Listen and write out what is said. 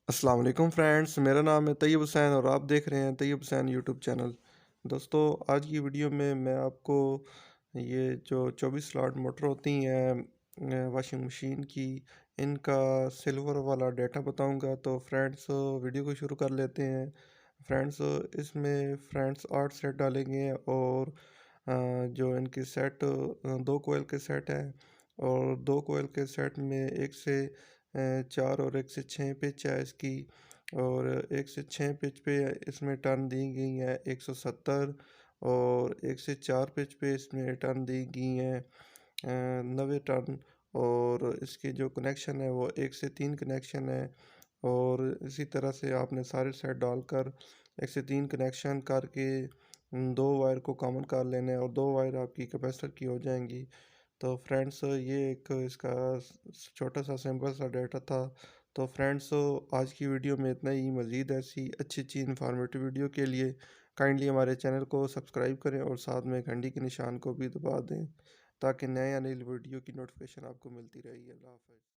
अस्सलाम वालेकुम फ्रेंड्स, मेरा नाम है तैयब हुसैन और आप देख रहे हैं तैयब हुसैन यूट्यूब चैनल। दोस्तों, आज की वीडियो में मैं आपको ये जो 24 स्लॉट मोटर होती हैं वॉशिंग मशीन की, इनका सिल्वर वाला डाटा बताऊंगा। तो फ्रेंड्स, वीडियो को शुरू कर लेते हैं। फ्रेंड्स, इसमें फ्रेंड्स 8 सेट डालेंगे और जो इनके सेट 2 कोयल के सेट हैं और 2 कोयल के सेट में 1 से 4 और 1 से 6 पिच है इसकी। और 1 से 6 पिच पे इसमें टर्न दी गई है 170 और 1 से 4 पिच पे इसमें टर्न दी गई हैं 90 टर्न। और इसके जो कनेक्शन है वो 1 से 3 कनेक्शन है। और इसी तरह से आपने सारे सेट डालकर 1 से 3 कनेक्शन करके 2 वायर को कॉमन कर लेना है और 2 वायर आपकी कैपेसिटर की हो जाएंगी। तो फ्रेंड्स, ये एक इसका छोटा सा सिंपल सा डाटा था। तो फ्रेंड्स, आज की वीडियो में इतना ही। मज़ीद ऐसी अच्छी अच्छी इन्फॉर्मेटिव वीडियो के लिए काइंडली हमारे चैनल को सब्सक्राइब करें और साथ में घंटी के निशान को भी दबा दें ताकि नए आने वाली वीडियो की नोटिफिकेशन आपको मिलती रहेगी। अल्लाह हाफ़िज़।